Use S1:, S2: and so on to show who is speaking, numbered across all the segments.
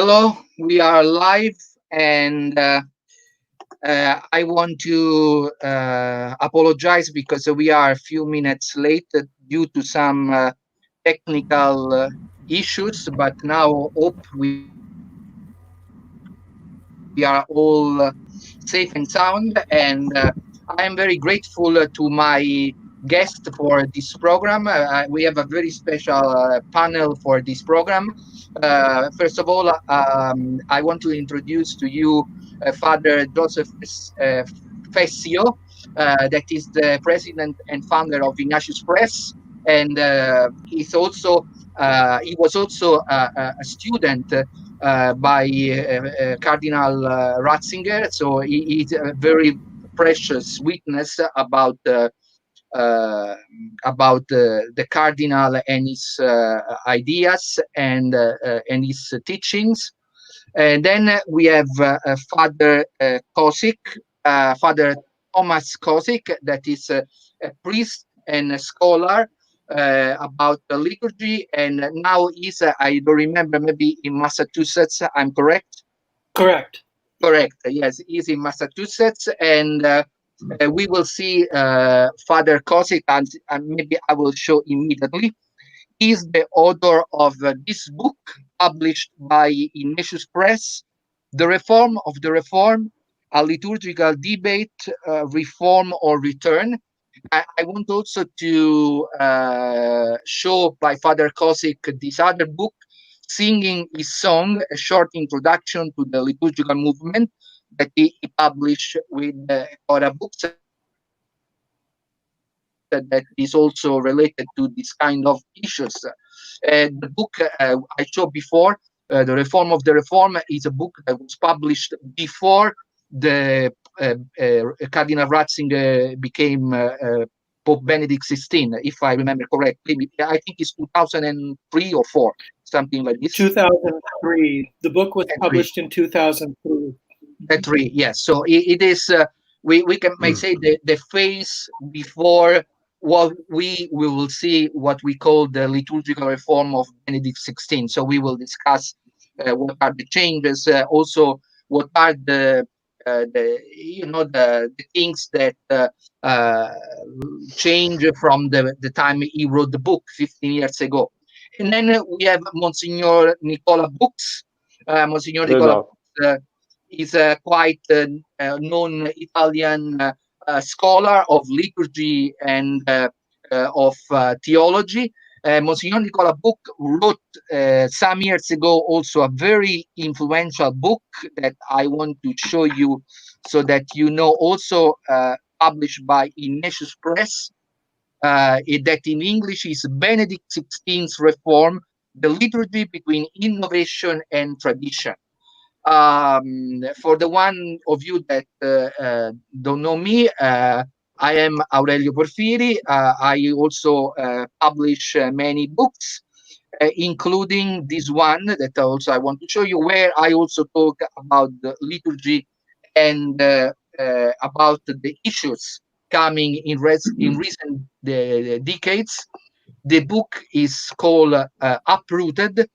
S1: Hello, we are live, and I want to apologize because we are a few minutes late due to some technical issues, but now hope we are all safe and sound. And I am very grateful to my guest for this program. We have a very special panel for this program. First of all, I want to introduce to you Father Joseph Fessio, that is the president and founder of Ignatius Press, and he was also a student by Cardinal Ratzinger, so he is a very precious witness uh, about the cardinal and his ideas and his teachings. And then we have Father Kocik, Father Thomas Kocik, that is a priest and a scholar about the liturgy, and now he's, I don't remember, maybe in Massachusetts, I'm correct?
S2: Correct.
S1: Correct, yes, he's in Massachusetts, and we will see Father Kosik, and maybe I will show immediately. He's the author of this book published by Ignatius Press, The Reform of the Reform, a liturgical debate, reform or return. I want also to show by Father Kosik this other book, Singing His Song, a short introduction to the liturgical movement that he published with Cora Books, that is also related to this kind of issues. The book I showed before, The Reform of the Reform, is a book that was published before the Cardinal Ratzinger became Pope Benedict XVI, if I remember correctly. I think it's 2003 or 4, something like this.
S2: 2003. The book was
S1: And three.
S2: published in 2003.
S1: Three, yes. So it is, we can may say the phase before what we will see what we call the liturgical reform of Benedict XVI. So we will discuss what are the changes, also what are the things that uh, change from the time he wrote the book 15 years ago. And then we have Monsignor Nicola Books. Monsignor Nicola
S3: Esatto.
S1: Books is a quite known Italian scholar of liturgy and of theology. Monsignor Nicola Book wrote some years ago also a very influential book that I want to show you so that you know, also published by Ignatius Press, that in English is Benedict XVI's Reform, the Liturgy Between Innovation and Tradition. For the one of you that don't know me, I am Aurelio Porfiri. I also publish many books, including this one that also I want to show you, where I also talk about the liturgy and about the issues coming in recent decades. The book is called Uprooted,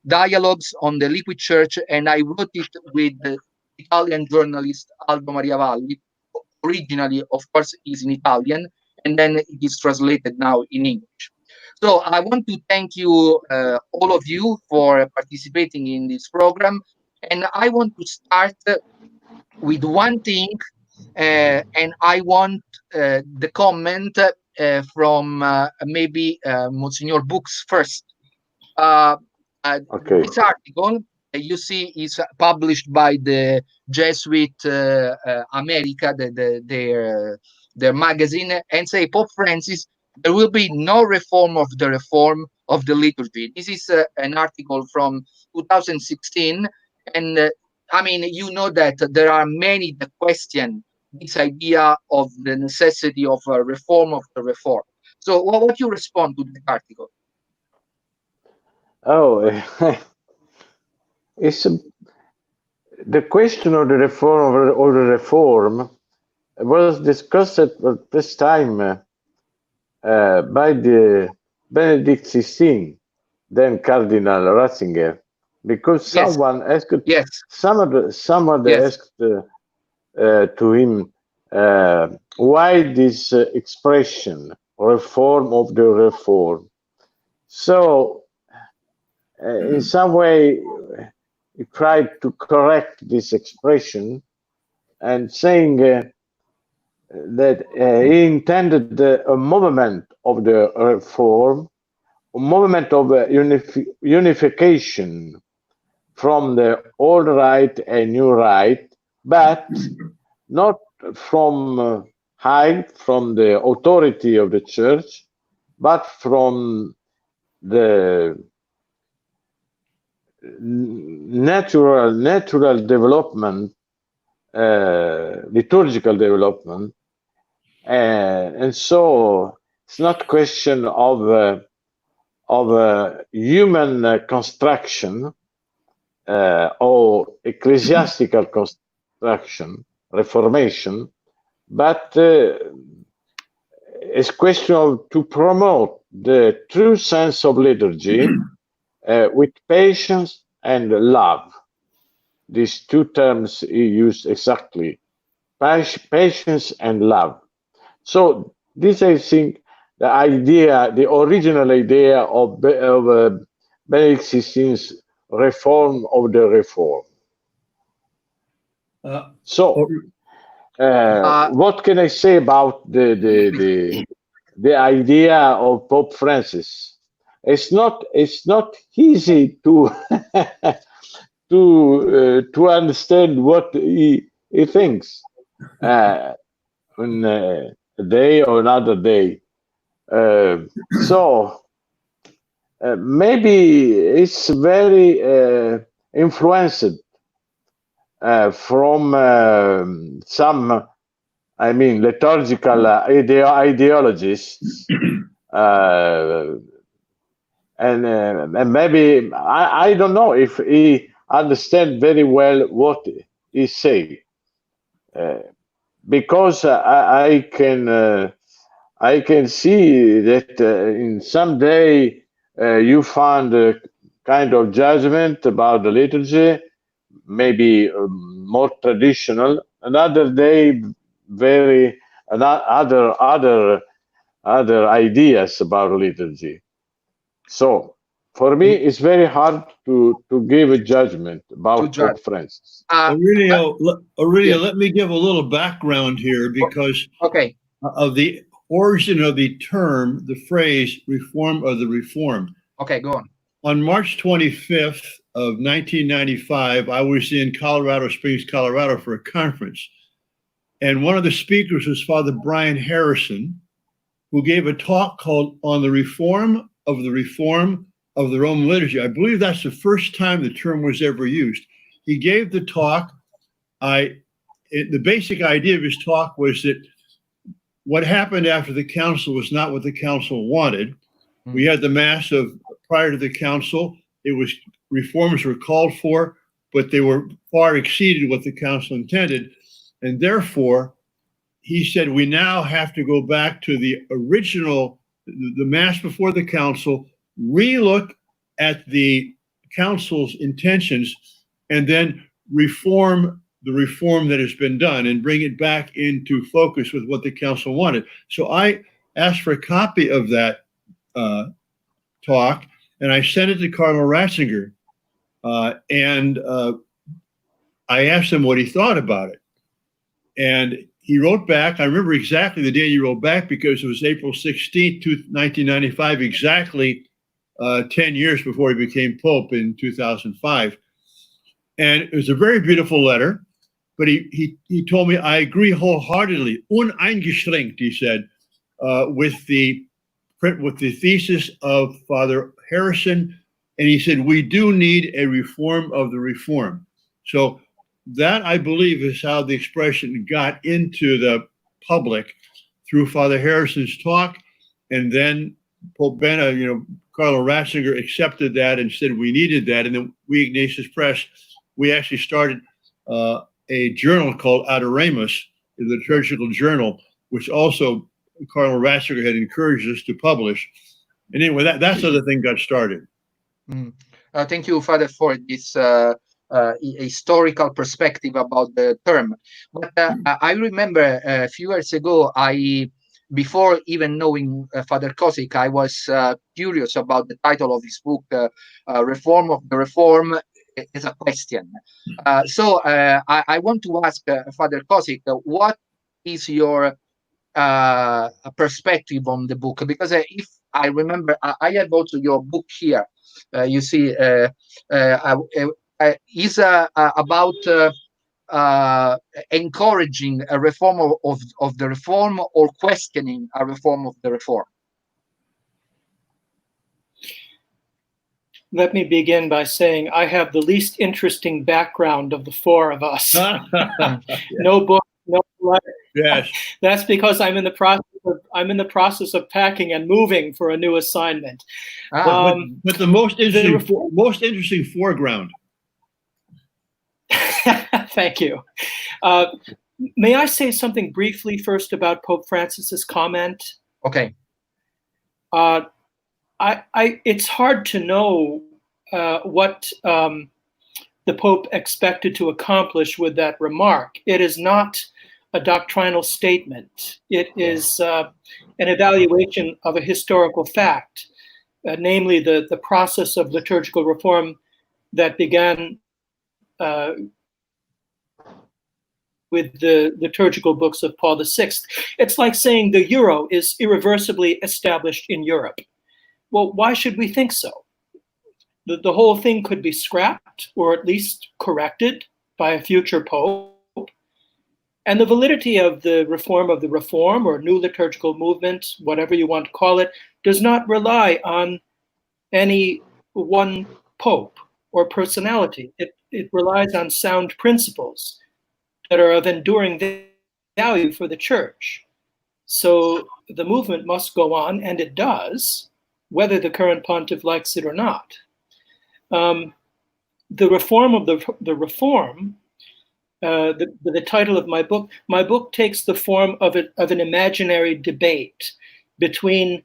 S1: Dialogues on the Liquid Church, and I wrote it with the Italian journalist Aldo Maria Valli. Originally, of course, is in Italian, and then it is translated now in English. So I want to thank you, all of you, for participating in this program, and I want to start with one thing, and I want the comment from maybe Monsignor Books first. Uh,
S3: Okay.
S1: this article you see is published by the Jesuit America, their magazine, and say Pope Francis, there will be no reform of the liturgy. This is an article from 2016, and I mean, you know that there are many that question this idea of the necessity of a reform of the reform. So, what you respond to the article?
S3: Oh, it's the question of the reform or the reform was discussed at this time by the Benedict XVI, then Cardinal Ratzinger, because
S1: Yes.
S3: someone asked,
S1: Yes.
S3: someone
S1: Yes.
S3: asked to him, why this expression, reform of the reform? So, in some way, he tried to correct this expression and saying that he intended a movement of the reform, a movement of unification from the old right and new right, but not from from the authority of the church, but from the natural development, liturgical development, and so it's not question of human construction or ecclesiastical construction, reformation, but it's question of to promote the true sense of liturgy with patience and love. These two terms he used exactly, patience and love. So this, I think, the original idea of Benedict XVI's reform of the reform. What can I say about the idea of Pope Francis? It's not easy to to understand what he thinks on a day or another day. So maybe it's very influenced from some, I mean, liturgical ideologists, and maybe I don't know if he understand very well what he say, because I can see that in some day you found a kind of judgment about the liturgy, maybe more traditional. Another day, very other ideas about liturgy. So for me, it's very hard to give a judgment about Pope Francis.
S2: Aurelio, let me give a little background here because of the origin of the term, the phrase "reform of the Reformed."
S1: Okay, go on.
S2: On March 25th of 1995, I was in Colorado Springs, Colorado for a conference. And one of the speakers was Father Brian Harrison, who gave a talk called On the Reform of the Roman Liturgy. I believe that's the first time the term was ever used. He gave the talk. The basic idea of his talk was that what happened after the council was not what the council wanted. We had the mass of prior to the council. It was reforms were called for, but they were far exceeded what the council intended. And therefore, he said, we now have to go back to the original, the mass before the council, relook at the council's intentions, and then reform the reform that has been done and bring it back into focus with what the council wanted. So I asked for a copy of that talk, and I sent it to Cardinal Ratzinger, and I asked him what he thought about it. And he wrote back. I remember exactly the day he wrote back because it was April 16th, 1995, exactly 10 years before he became Pope in 2005. And it was a very beautiful letter, but he told me, I agree wholeheartedly, uneingeschränkt, he said, with the thesis of Father Harrison. And he said, we do need a reform of the reform. So that, I believe, is how the expression got into the public through Father Harrison's talk. And then Pope Cardinal Ratzinger accepted that and said we needed that. And then we, Ignatius Press, we actually started a journal called Adoremus, the liturgical journal, which also Cardinal Ratzinger had encouraged us to publish. And anyway, that's how the thing got started.
S1: Mm. Thank you, Father, for this historical perspective about the term. But I remember a few years ago, before even knowing Father Kocik, I was curious about the title of his book, "Reform of the Reform," as a question. So I want to ask Father Kocik, what is your perspective on the book? Because if I remember, I have also your book here. You see, is about encouraging a reform of the reform, or questioning a reform of the reform.
S4: Let me begin by saying I have the least interesting background of the four of us. No book, no letter.
S2: Yes.
S4: That's because I'm in the process of packing and moving for a new assignment.
S2: But the most interesting foreground.
S4: Thank you. May I say something briefly first about Pope Francis's comment?
S1: Okay.
S4: It's hard to know what the Pope expected to accomplish with that remark. It is not a doctrinal statement. It is an evaluation of a historical fact, namely the process of liturgical reform that began with the liturgical books of Paul VI. It's like saying the euro is irreversibly established in Europe. Well, why should we think so? The whole thing could be scrapped, or at least corrected by a future pope. And the validity of the reform or new liturgical movement, whatever you want to call it, does not rely on any one pope or personality. It relies on sound principles that are of enduring value for the church. So the movement must go on, and it does, whether the current pontiff likes it or not. The reform of the reform, the title of my book takes the form of an imaginary debate between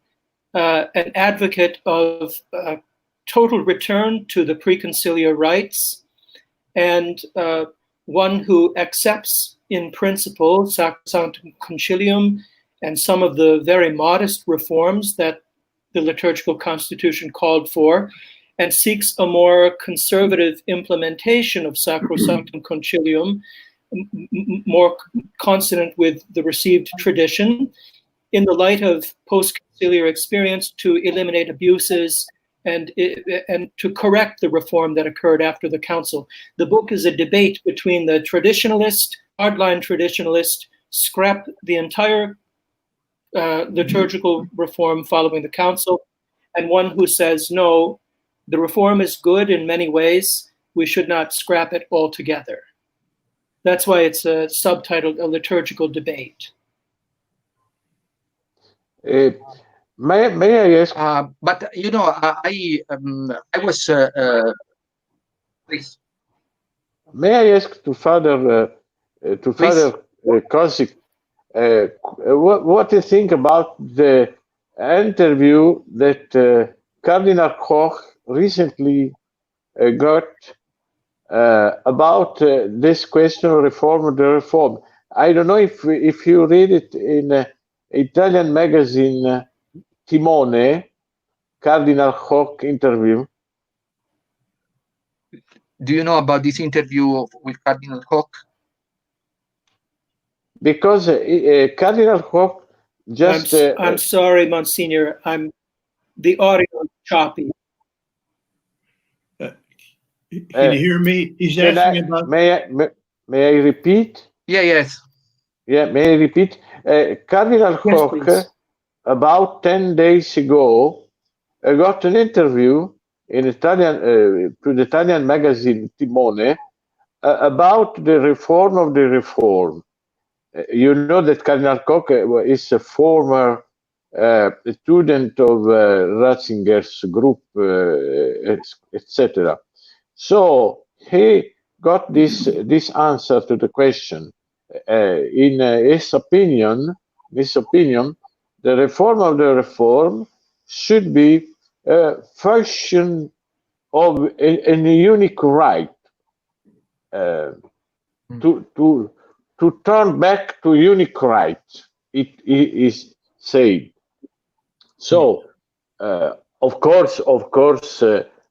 S4: an advocate of total return to the preconciliar rites and one who accepts in principle Sacrosanctum Concilium and some of the very modest reforms that the liturgical constitution called for, and seeks a more conservative implementation of Sacrosanctum Concilium, more consonant with the received tradition, in the light of post-conciliar experience, to eliminate abuses and to correct the reform that occurred after the council. The book is a debate between the traditionalist, hardline traditionalist, scrap the entire liturgical reform following the council, and one who says, no, the reform is good in many ways, we should not scrap it altogether. That's why it's subtitled A Liturgical Debate.
S3: May I ask?
S1: But you know, I was please.
S3: May I ask to Father Kocik, what do you think about the interview that Cardinal Koch recently got about this question of reform of the reform? I don't know if you read it in Italian magazine Timone, Cardinal Koch interview.
S1: Do you know about this interview with Cardinal Koch?
S3: Because Cardinal Koch just...
S4: I'm sorry, Monsignor. The audio is choppy.
S2: Can you hear me? He's asking about...
S3: May I repeat?
S1: Yeah, yes.
S3: Yeah, may I repeat? Cardinal Koch, about 10 days ago, got an interview in Italian to the Italian magazine Timone about the reform of the reform. You know that Cardinal Koch is a former student of Ratzinger's group, etc. So he got this answer to the question. In his opinion, the reform of the reform should be function of a unique right to turn back to unique right. It is said. So, of course,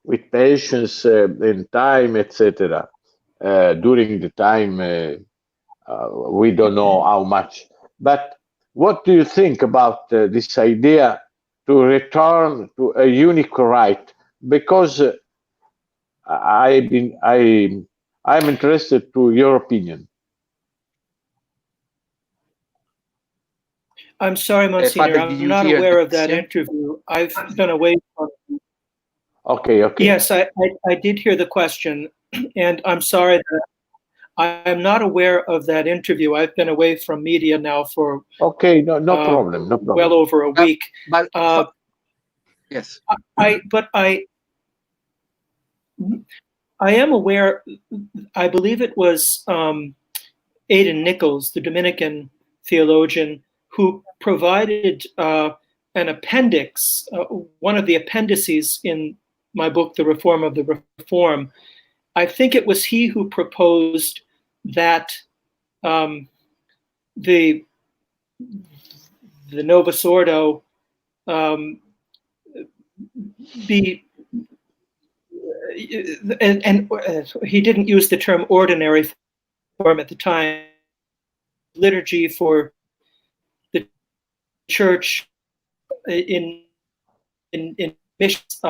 S3: with patience and time, etc. During the time, we don't know how much. But what do you think about this idea to return to a unique right? Because I'm interested to your opinion.
S4: I'm sorry, Monsignor,
S1: Father, did
S4: I'm
S1: you
S4: not
S1: hear
S4: aware
S1: the
S4: of that
S1: question?
S4: interview. I've been away from.
S3: Okay.
S4: Yes, I did hear the question, and I'm sorry that I'm not aware of that interview. I've been away from media now for
S3: Okay, no problem, no problem.
S4: well over a week.
S1: But yes,
S4: I am aware. I believe it was Aidan Nichols, the Dominican theologian, who provided an appendix, one of the appendices in my book, The Reform of the Reform. I think it was he who proposed that the Novus Ordo be, and he didn't use the term ordinary form at the time, liturgy for the church in missions,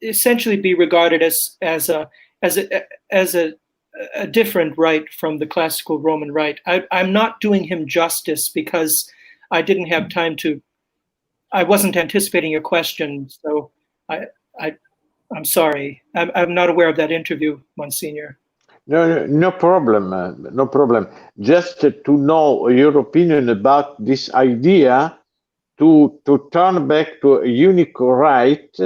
S4: essentially be regarded as a different rite from the classical Roman rite. I'm not doing him justice because I didn't have time to. I wasn't anticipating your question, so I'm sorry. I'm not aware of that interview, Monsignor.
S3: No problem, no problem. Just to know your opinion about this idea to turn back to a unique rite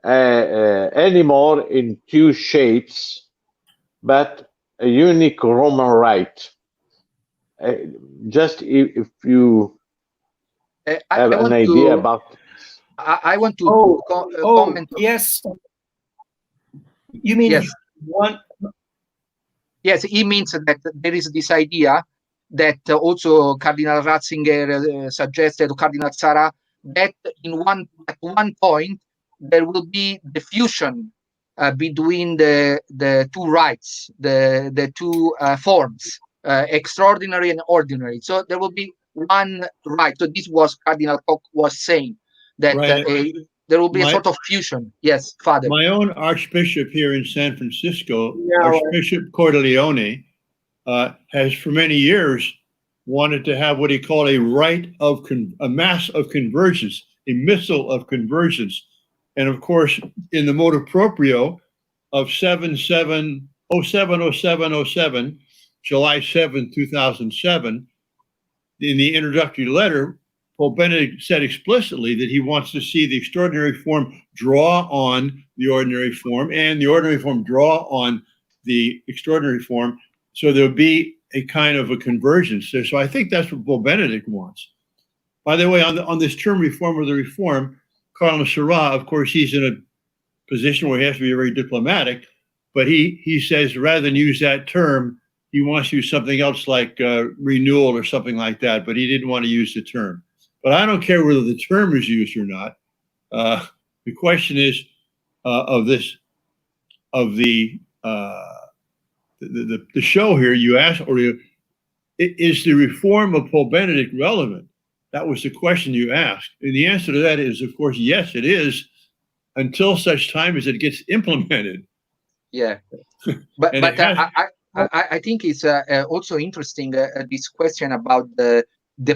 S3: anymore in two shapes, but a unique Roman rite. Just if you have an idea about.
S1: I want to comment.
S4: Yes. You mean
S1: yes?
S4: One?
S1: Yes, he means that there is this idea that also Cardinal Ratzinger suggested to Cardinal Sarah that at one point there will be the fusion between the two rites, the two forms, extraordinary and ordinary. So there will be one rite. So this was Cardinal Koch was saying that there will be a sort of fusion. Yes, Father.
S2: My own Archbishop here in San Francisco, Archbishop Cordileone, has for many years wanted to have what he called a mass of convergence, a missal of convergence. And of course, in the motu proprio of 070707, July 7, 2007, in the introductory letter, Pope Benedict said explicitly that he wants to see the extraordinary form draw on the ordinary form and the ordinary form draw on the extraordinary form. So there'll be a kind of a convergence there. So I think that's what Pope Benedict wants. By the way, on this term reform of the reform, Cardinal Sarah, of course, he's in a position where he has to be very diplomatic, but he says rather than use that term, he wants to use something else like renewal or something like that, but he didn't want to use the term. But I don't care whether the term is used or not. The question is the show here. You asked, Aurelio, is the reform of Pope Benedict relevant? That was the question you asked, and the answer to that is, of course, yes, it is, until such time as it gets implemented.
S1: Yeah, but I think it's also interesting this question about the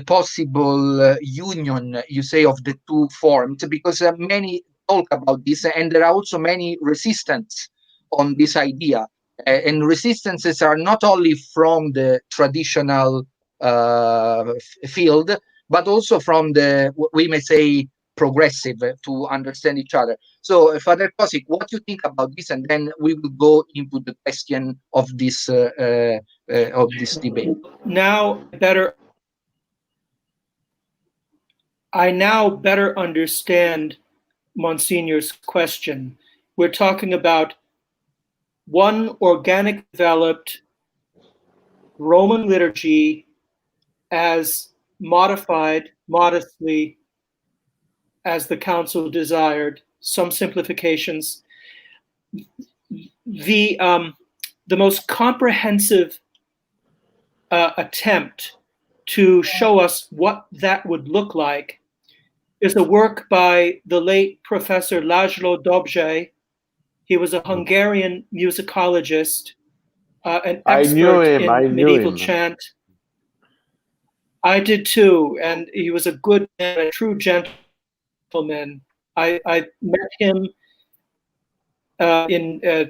S1: possible union, you say, of the two forms, because many talk about this, and there are also many resistance on this idea, and resistances are not only from the traditional field, but also from the, we may say, progressive, to understand each other. So, Father Kocik, what do you think about this? And then we will go into the question of this debate.
S4: I now better understand Monsignor's question. We're talking about one organic developed Roman liturgy as modified modestly as the council desired, some simplifications. The most comprehensive attempt to show us what that would look like is a work by the late Professor László Dobzsay. He was a Hungarian musicologist, an expert in medieval chant. I did too, and he was a good man, a true gentleman. I met him in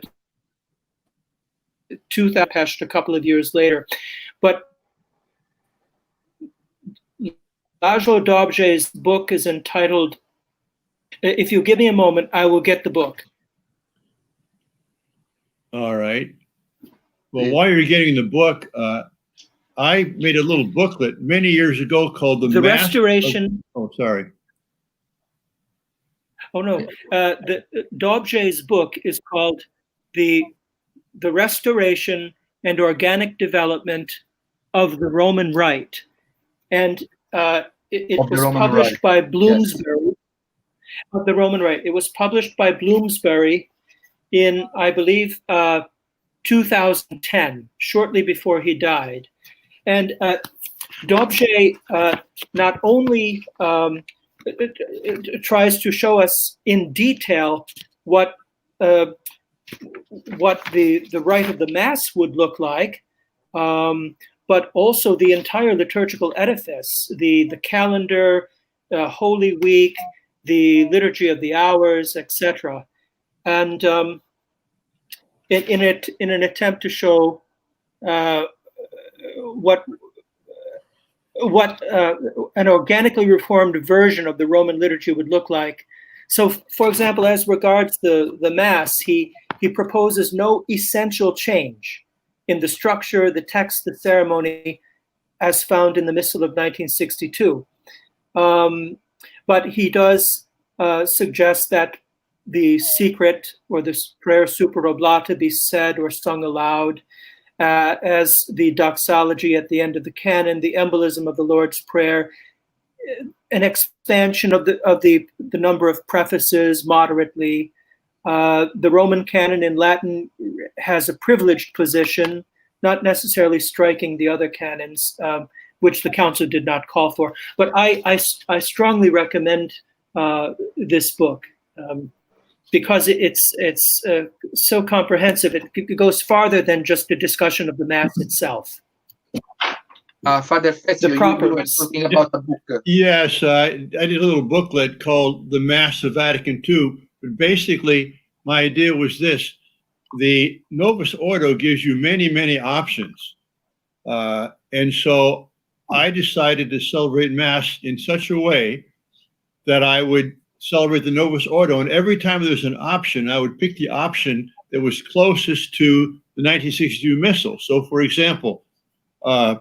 S4: 2000, a couple of years later. But László Dobzsay's book is entitled, if you give me a moment, I will get the book.
S2: All right. Well, while you're getting the book, I made a little booklet many years ago called The
S4: Restoration.
S2: Oh, sorry.
S4: Oh, no. The Dobzhay's book is called The Restoration and Organic Development of the Roman Rite. And it was published by Bloomsbury. Yes. Of the Roman Rite. It was published by Bloomsbury in, I believe, 2010, shortly before he died. And Dobzhay not only tries to show us in detail what the rite of the Mass would look like, but also the entire liturgical edifice, the calendar, Holy Week, the liturgy of the hours, etc. And in an attempt to show what an organically reformed version of the Roman liturgy would look like. So, for example, as regards the Mass, he proposes no essential change in the structure, the text, the ceremony, as found in the Missal of 1962. But he does suggest that the secret or the prayer super oblata be said or sung aloud, as the doxology at the end of the canon, the embolism of the Lord's Prayer, an expansion of the number of prefaces moderately. The Roman canon in Latin has a privileged position, not necessarily striking the other canons, which the council did not call for. But I strongly recommend this book because it's so comprehensive. It goes farther than just the discussion of the Mass itself.
S1: Father Fessio, you were talking about the book.
S2: Yes, I did a little booklet called The Mass of Vatican II. But basically, my idea was this. The Novus Ordo gives you many, many options. And so I decided to celebrate Mass in such a way that I would celebrate the Novus Ordo. And every time there's an option, I would pick the option that was closest to the 1962 Missal. So, for example, I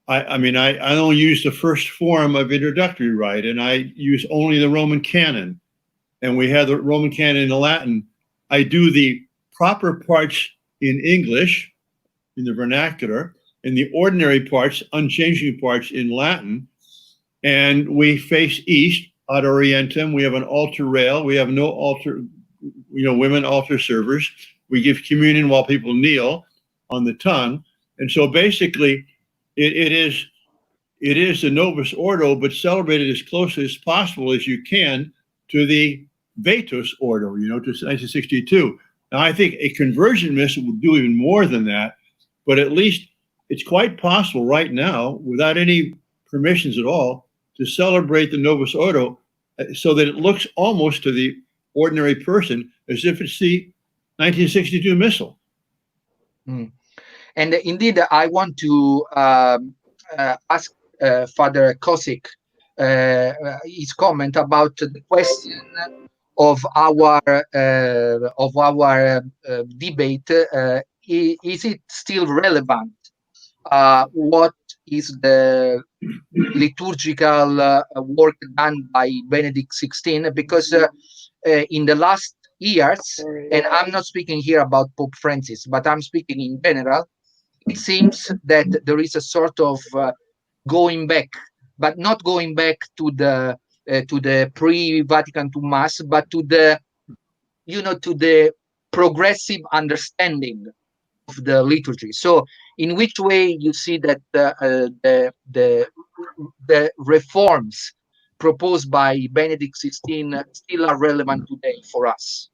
S2: only use the first form of introductory rite, and I use only the Roman canon. And we have the Roman canon in the Latin. I do the proper parts in English, in the vernacular, and the ordinary parts, unchanging parts in Latin. And we face east, ad orientem. We have an altar rail. We have no altar, women altar servers. We give communion while people kneel on the tongue. And so basically, it is the Novus Ordo, but celebrated as close as possible as you can to the Vetus Ordo, to 1962. Now, I think a conversion missal will do even more than that, but at least it's quite possible right now, without any permissions at all, to celebrate the Novus Ordo so that it looks almost to the ordinary person as if it's the 1962 Missal.
S1: Mm. And indeed, I want to ask Father Kocik his comment about the question of our debate. Is it still relevant? What is the liturgical work done by Benedict XVI, because in the last years, and I'm not speaking here about Pope Francis, but I'm speaking in general, it seems that there is a sort of going back, but not going back to the pre-Vatican II Mass, but to the progressive understanding of the liturgy. So, in which way you see that the reforms proposed by Benedict XVI still are relevant today for us?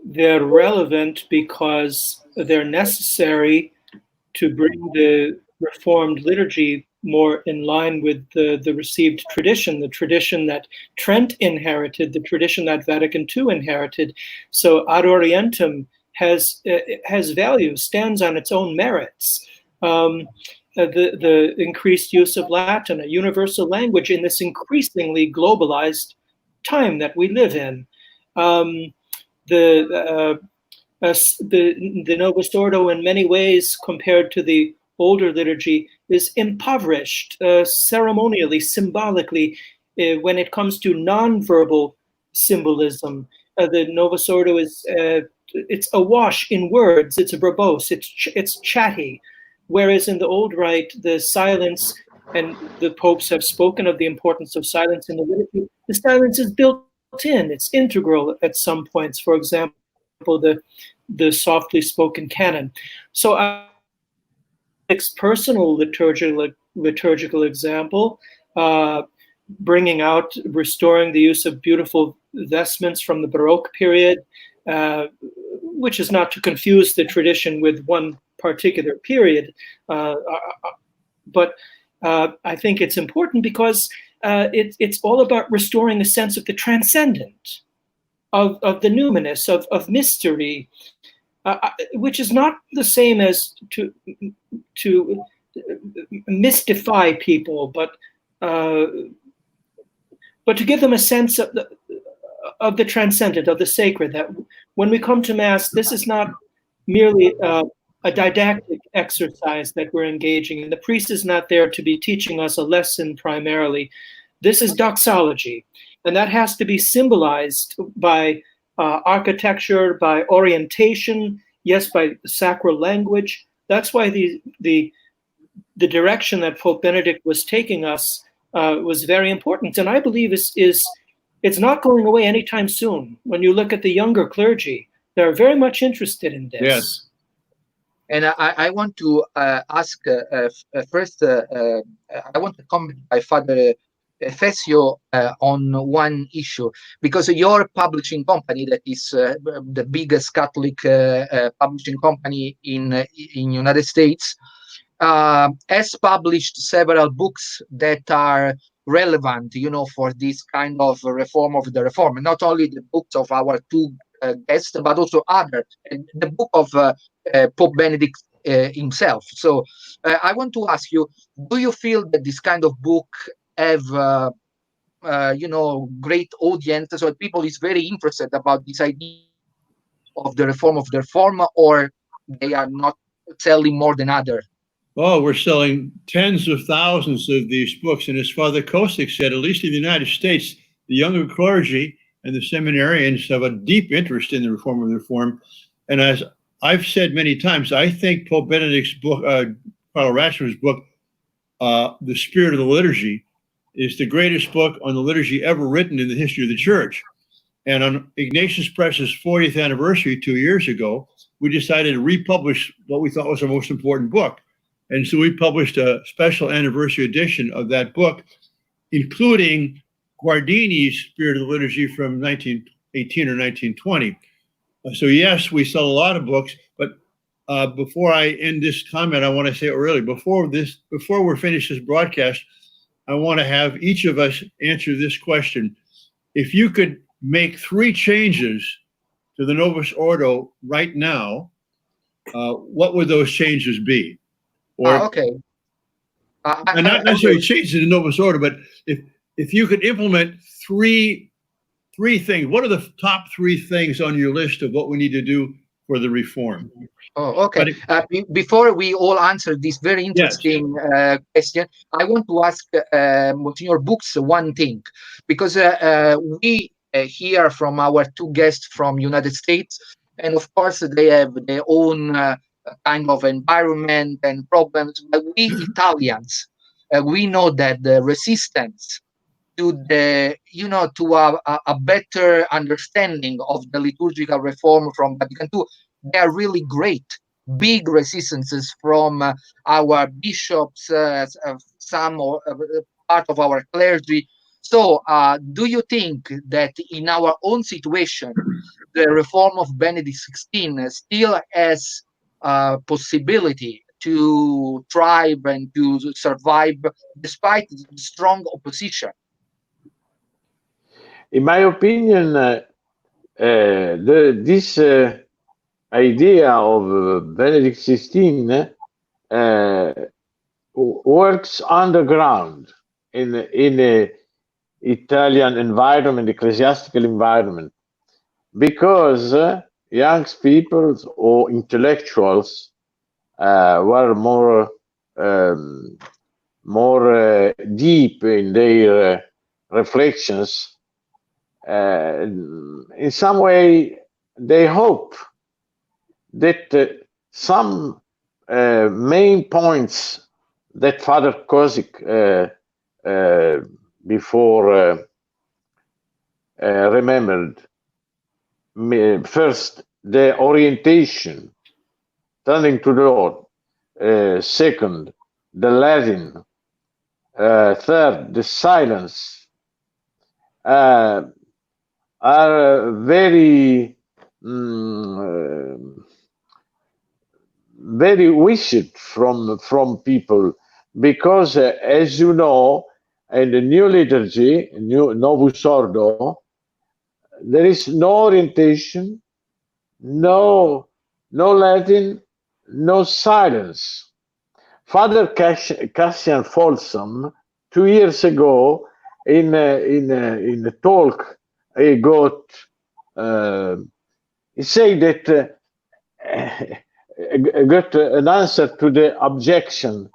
S4: They're relevant because they're necessary to bring the Reformed liturgy more in line with the received tradition, the tradition that Trent inherited, the tradition that Vatican II inherited. So Ad Orientem has value, stands on its own merits. The increased use of Latin, a universal language in this increasingly globalized time that we live in. The Novus Ordo, in many ways, compared to the older liturgy, is impoverished ceremonially, symbolically, when it comes to nonverbal symbolism. The Novus Ordo is it's awash in words, it's verbose, it's chatty, whereas in the old rite, the silence, and the popes have spoken of the importance of silence in the liturgy, the silence is built in, it's integral at some points. For example, the softly spoken canon. So personal liturgical example, bringing out, restoring the use of beautiful vestments from the Baroque period, which is not to confuse the tradition with one particular period, but I think it's important because it's all about restoring a sense of the transcendent, of the numinous, of mystery, which is not the same as to mystify people, but to give them a sense of the transcendent, of the sacred. That when we come to Mass, this is not merely a didactic exercise that we're engaging in. The priest is not there to be teaching us a lesson primarily. This is doxology, and that has to be symbolized by architecture, by orientation, yes, by sacral language. That's why the direction that Pope Benedict was taking us was very important, and I believe it's not going away anytime soon. When you look at the younger clergy, they're very much interested in this.
S2: Yes.
S1: And I want to ask first, I want to comment by Father Fessio on one issue, because your publishing company, that is the biggest Catholic publishing company in United States, has published several books that are relevant, for this kind of reform of the reform. Not only the books of our two guests, but also other, the book of Pope Benedict himself. So I want to ask you, do you feel that this kind of book have great audience, so people is very interested about this idea of the reform, or they are not selling more than other?
S2: Oh, we're selling tens of thousands of these books. And as Father Kocik said, at least in the United States, the younger clergy and the seminarians have a deep interest in the reform of the reform. And as I've said many times, I think Pope Benedict's book, Father Ratzinger book, The Spirit of the Liturgy, is the greatest book on the liturgy ever written in the history of the Church. And on Ignatius Press's 40th anniversary 2 years ago, we decided to republish what we thought was our most important book. And so we published a special anniversary edition of that book, including Guardini's Spirit of the Liturgy from 1918 or 1920. So yes, we sell a lot of books, but before I end this comment, I want to say, Aurelio, before we're finished this broadcast, I want to have each of us answer this question. If you could make 3 changes to the Novus Ordo right now, what would those changes be? Or,
S1: okay.
S2: And not necessarily change the Novus Ordo, but if you could implement three things, what are the top 3 things on your list of what we need to do for the reform.
S1: Oh, okay. Before we all answer this very interesting question, I want to ask Monsignor Books one thing, because we hear from our two guests from United States, and of course they have their own kind of environment and problems. But we Italians, we know that the resistance to the, to a better understanding of the liturgical reform from Vatican II, they are really great. Big resistances from our bishops, some or part of our clergy. So, do you think that in our own situation, the reform of Benedict XVI still has possibility to thrive and to survive despite the strong opposition?
S3: In my opinion, this idea of Benedict XVI works underground in a Italian environment, ecclesiastical environment, because young people or intellectuals were more deep in their reflections. In some way, they hope that some main points that Father Kocik before remembered. First, the orientation, turning to the Lord. Second, the Latin. Third, the silence. Are very very wished from people, because as you know, in the new liturgy, new Novus Ordo, there is no orientation, no Latin, no silence. Father Cassian Folsom 2 years ago in a talk he got, he said that got an answer to the objection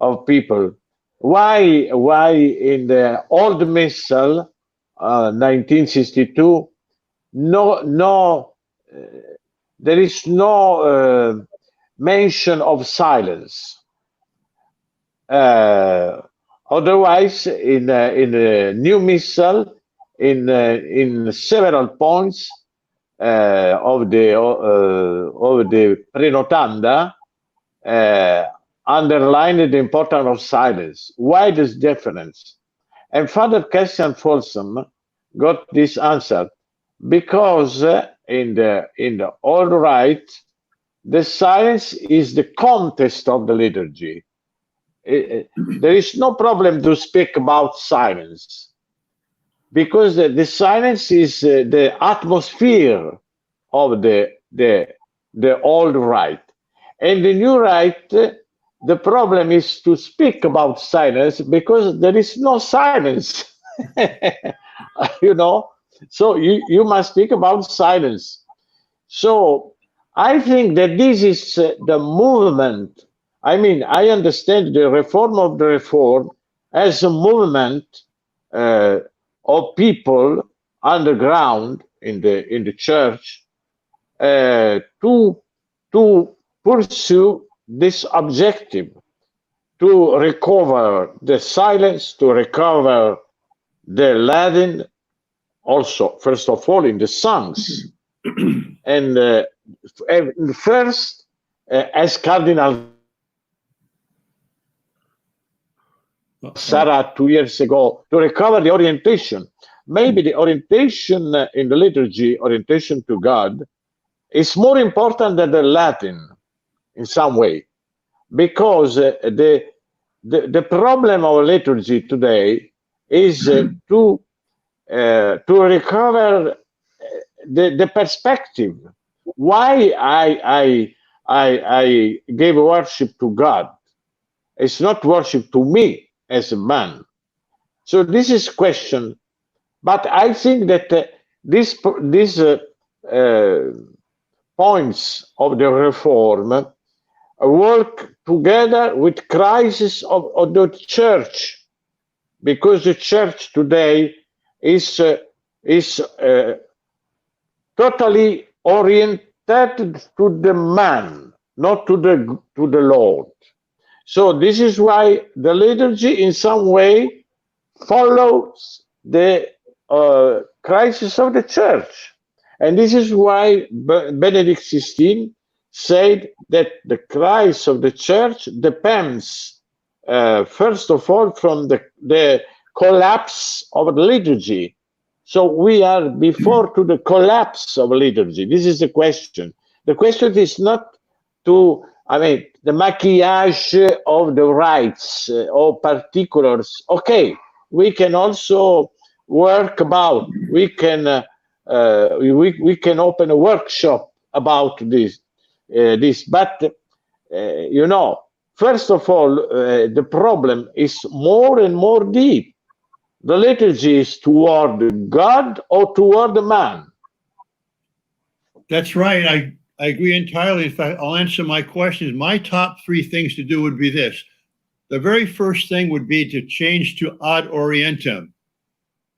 S3: of people. Why in the old missal 1962 there is no mention of silence? Otherwise, in a new missal, in several points of the prenotanda, underlined the importance of silence. Why this difference? And Father Cassian Folsom got this answer because in the old rite, the silence is the context of the liturgy. There is no problem to speak about silence, because the silence is the atmosphere of the old rite. And the new rite, the problem is to speak about silence, because there is no silence. So you must speak about silence. So I think that this is the movement. I mean, I understand the reform of the reform as a movement of people underground in the church to pursue this objective, to recover the silence, to recover the Latin, also first of all in the songs, and first as Cardinal Sarah 2 years ago, to recover the orientation. Maybe the orientation in the liturgy, orientation to God, is more important than the Latin in some way, because the problem of liturgy today is to recover the perspective. Why I gave worship to God? It's not worship to me as a man. So this is question, but I think that this points of the reform work together with crisis of the church, because the church today is totally oriented to the man, not to the Lord. So this is why the liturgy in some way follows the crisis of the church. And this is why Benedict XVI said that the crisis of the church depends, first of all, from the collapse of the liturgy. So we are before to the collapse of liturgy. This is the question. The question is not to, the maquillage of the rites or particulars. Okay, we can also work about. We can open a workshop about this. But first of all, the problem is more and more deep. The liturgy is toward God or toward the man.
S2: That's right. I agree entirely. In fact, I'll answer my questions. My top 3 things to do would be this. The very first thing would be to change to ad orientem,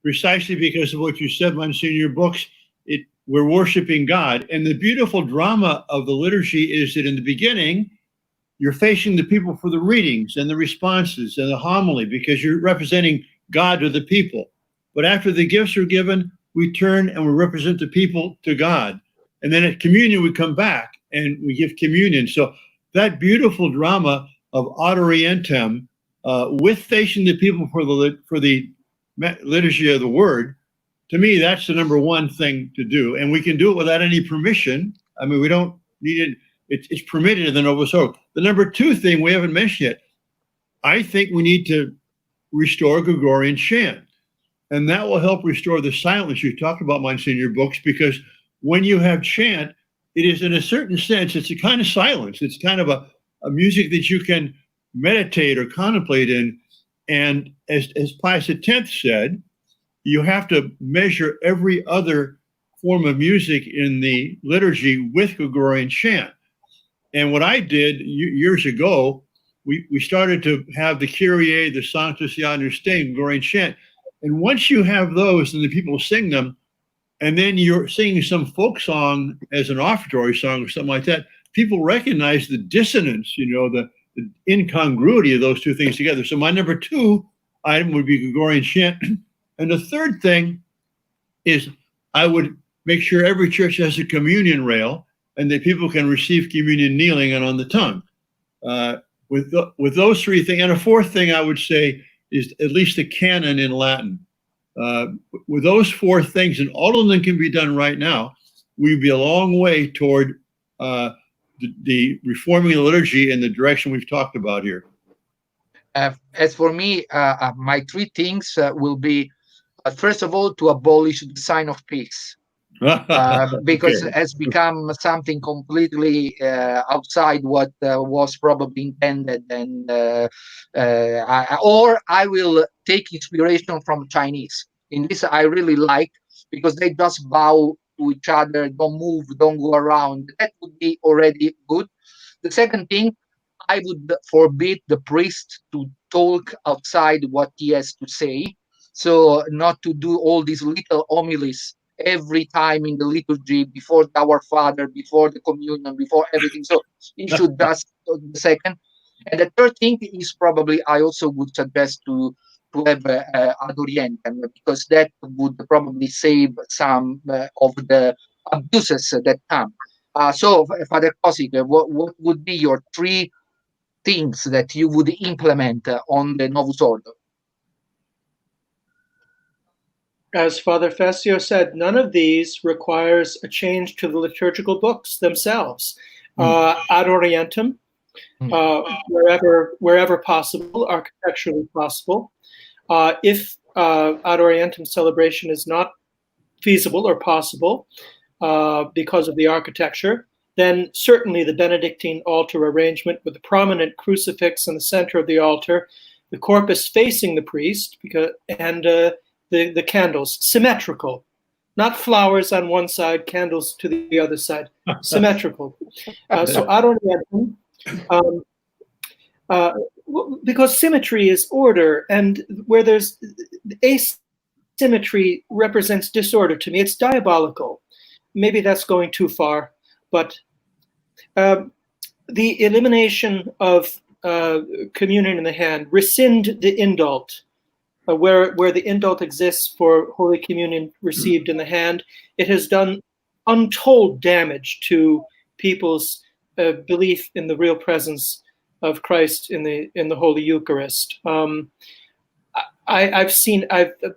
S2: precisely because of what you said, Monsignor, in your books. We're worshiping God. And the beautiful drama of the liturgy is that in the beginning, you're facing the people for the readings and the responses and the homily, because you're representing God to the people. But after the gifts are given, we turn and we represent the people to God. And then at communion, we come back and we give communion. So that beautiful drama of ad orientem, with facing the people for the liturgy of the word, to me, that's the number one thing to do. And we can do it without any permission. We don't need it. It's permitted in the Novus Ordo. The number 2 thing we haven't mentioned yet, I think we need to restore Gregorian chant. And that will help restore the silence you talked about, Monsignor, in your books, because when you have chant, it is, in a certain sense, it's a kind of silence. It's kind of a music that you can meditate or contemplate in. And as Pius X said, you have to measure every other form of music in the liturgy with Gregorian chant. And what I did years ago, we started to have the Kyrie, the Sanctus, the Agnus Dei, Gregorian chant. And once you have those and the people sing them, and then you're singing some folk song as an offertory song or something like that, people recognize the dissonance, the incongruity of those 2 things together. So my number 2 item would be Gregorian chant. And the third thing is I would make sure every church has a communion rail and that people can receive communion kneeling and on the tongue. With those 3 things. And a fourth thing I would say is at least a canon in Latin. With those 4 things, and all of them can be done right now, we'd be a long way toward the reforming the liturgy in the direction we've talked about here.
S1: As for me, my 3 things will be, first of all, to abolish the sign of peace, because it has become something completely outside what was probably intended. And or I will take inspiration from Chinese. In this, I really like, because they just bow to each other, don't move, don't go around. That would be already good. The second thing, I would forbid the priest to talk outside what he has to say. So not to do all these little homilies every time in the liturgy, before Our Father, before the communion, before everything. So he should just the second. And the third thing is probably, I also would suggest to have ad orientem, because that would probably save some of the abuses that come. So Father Kocik, what would be your 3 things that you would implement on the Novus Ordo?
S4: As Father Fessio said, none of these requires a change to the liturgical books themselves. Ad orientem, wherever possible, architecturally possible. If ad orientem celebration is not feasible or possible because of the architecture, then certainly the Benedictine altar arrangement with the prominent crucifix in the center of the altar, the corpus facing the priest, and the candles, symmetrical, not flowers on one side, candles to the other side, symmetrical. So Aurelio, because symmetry is order, and where there's asymmetry represents disorder to me. It's diabolical. Maybe that's going too far, but the elimination of communion in the hand, rescind the indult, where the indult exists for Holy Communion received in the hand. It has done untold damage to people's belief in the real presence of Christ in the Holy Eucharist. I've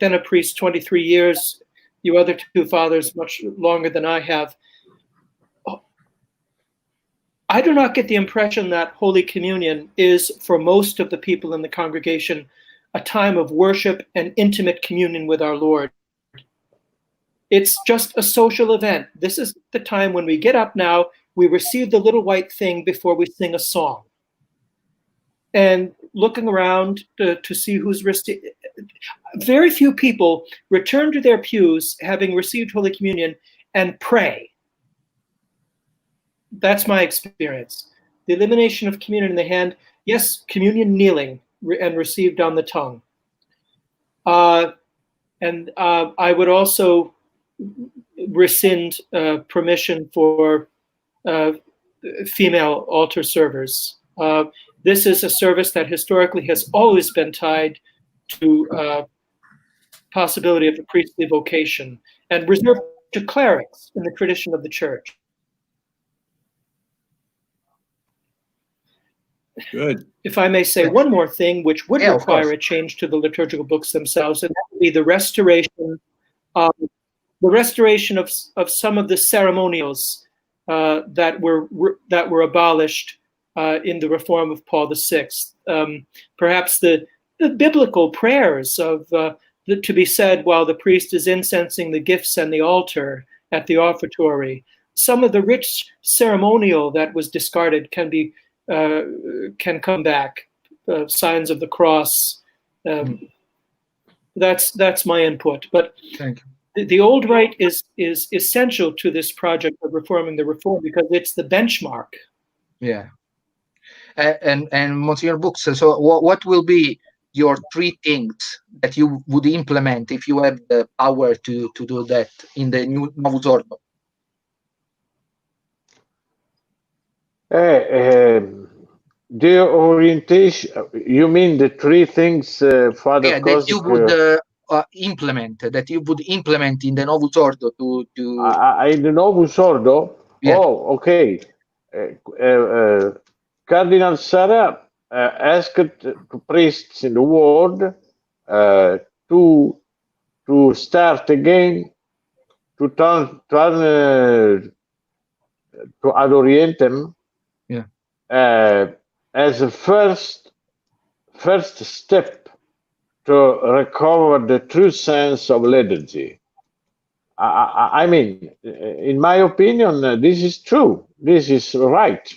S4: been a priest 23 years. You other two fathers much longer than I have. I do not get the impression that Holy Communion is, for most of the people in the congregation, a time of worship and intimate communion with our Lord. It's just a social event. This is the time when we get up now, we receive the little white thing before we sing a song. And looking around to see who's received. Very few people return to their pews having received Holy Communion and pray. That's my experience. The elimination of communion in the hand, yes, communion kneeling and received on the tongue. And I would also rescind permission for female altar servers. This is a service that historically has always been tied to possibility of a priestly vocation and reserved to clerics in the tradition of the church.
S2: Good.
S4: If I may say one more thing, which would require a change to the liturgical books themselves, and that would be the restoration of some of the ceremonials that were abolished in the reform of Paul VI. Perhaps the biblical prayers of to be said while the priest is incensing the gifts and the altar at the offertory. Some of the rich ceremonial that was discarded can come back. Signs of the cross. That's my input. But
S1: thank you.
S4: The old rite is essential to this project of reforming the reform because it's the benchmark.
S1: Yeah. And Monsignor Bux, so what will be your 3 things that you would implement if you have the power to do that in the new Novus Ordo?
S3: The orientation, you mean the 3 things, Father Kocik?
S1: That you would implement in the Novus Ordo to
S3: in the Novus Ordo?
S1: Yeah.
S3: Oh, okay. Cardinal Sarah asked priests in the world to start again to turn to ad orientem, as a first step to recover the true sense of liturgy. I mean, in my opinion, this is true. This is right.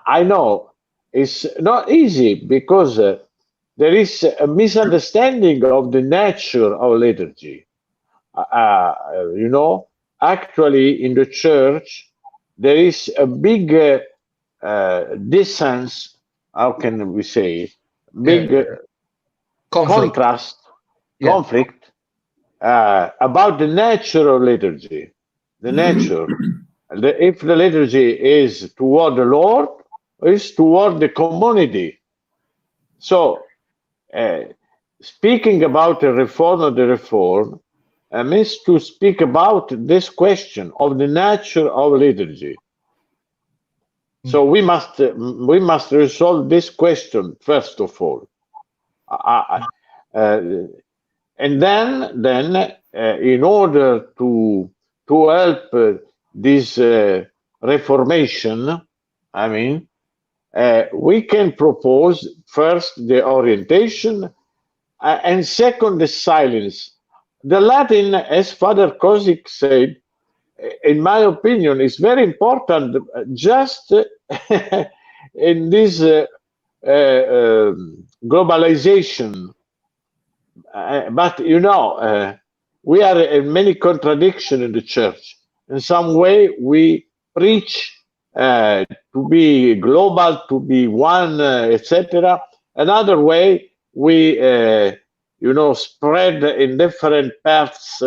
S3: I know it's not easy because there is a misunderstanding of the nature of liturgy. You know, actually in the church, there is a big distance, how can we say, big conflict about the nature of liturgy. The nature. If the liturgy is toward the Lord, it's toward the community. So, speaking about the reform of the reform, means to speak about this question of the nature of liturgy. So we must resolve this question first of all, and then in order to help this reformation, I mean, we can propose first the orientation, and second the silence. The Latin, as Father Kocik said, in my opinion, is very important just in this globalization. But you know, we are in many contradictions in the church. In some way, we preach to be global, to be one, etc. Another way, we, spread in different paths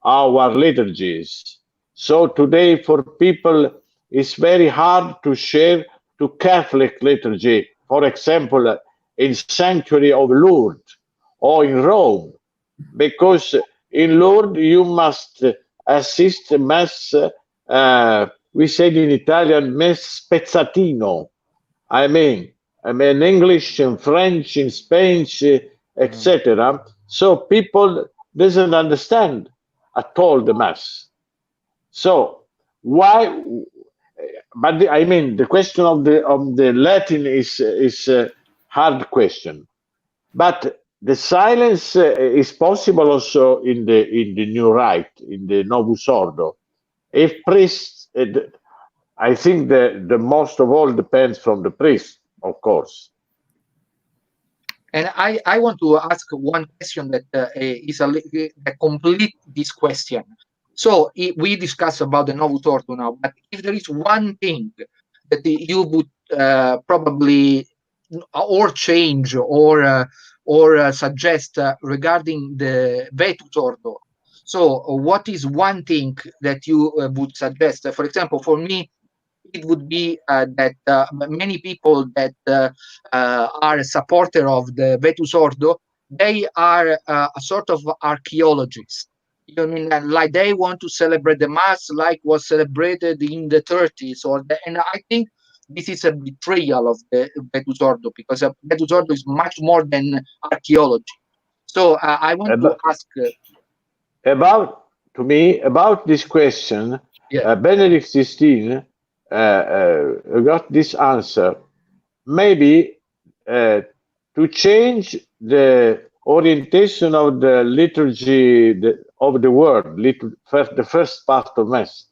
S3: our liturgies. So today, for people, it's very hard to share to Catholic liturgy. For example, in Sanctuary of Lourdes or in Rome, because in Lourdes you must assist Mass. We said in Italian, Mass spezzatino. I mean in English, in French, in Spanish, etc. So people doesn't understand at all the Mass. So why? But the question of the Latin is a hard question. But the silence is possible also in the new rite, in the Novus Ordo. If priests, I think the most of all depends from the priest, of course.
S1: And I want to ask one question that that complete this question. So we discussed about the Novus Ordo now, but if there is one thing that you would probably or change or suggest regarding the Vetus Ordo, so what is one thing that you would suggest? For example, for me, it would be that many people that are a supporter of the Vetus Ordo, they are a sort of archaeologists. You mean like they want to celebrate the Mass like was celebrated in the 30s, and I think this is a betrayal of the Vetus Ordo, because Vetus Ordo is much more than archaeology. So I want to ask
S3: about this question.
S1: yeah.
S3: Benedict XVI got this answer. Maybe to change the orientation of the liturgy of the word, the first part of Mass.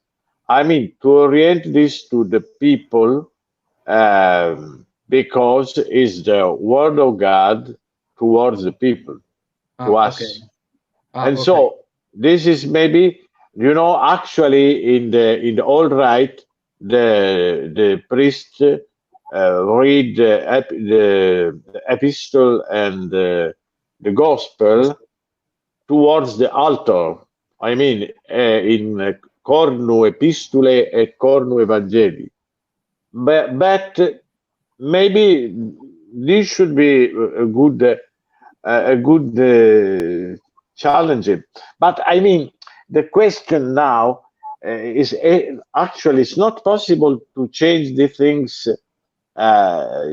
S3: I mean, to orient this to the people because it's the word of God towards the people, to us.
S1: Okay.
S3: And so this is maybe, actually in the old rite, the priest read the epistle and the gospel towards the altar. I mean, in cornu epistulae et cornu evangelii. But maybe this should be a good challenge. But I mean, the question now is actually it's not possible to change the things, a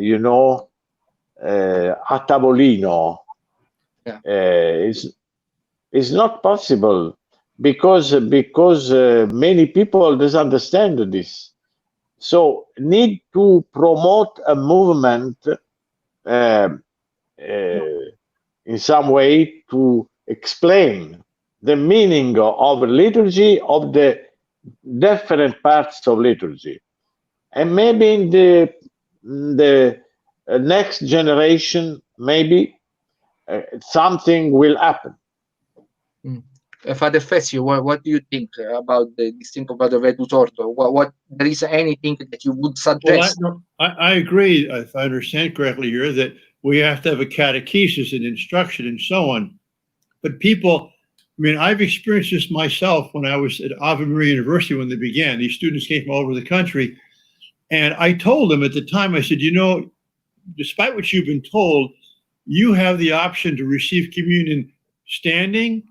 S3: tavolino.
S1: Yeah.
S3: It's not possible because many people misunderstand this. So need to promote a movement in some way to explain the meaning of liturgy, of the different parts of liturgy, and maybe in the next generation, maybe something will happen.
S1: Father Fessio, what do you think about this thing about the Vetus Ordo? What there is anything that you would suggest?
S2: Well, I agree, if I understand correctly here, that we have to have a catechesis and instruction and so on. But people, I've experienced this myself when I was at Ave Maria University when they began. These students came from all over the country. And I told them at the time, I said, despite what you've been told, you have the option to receive communion standing,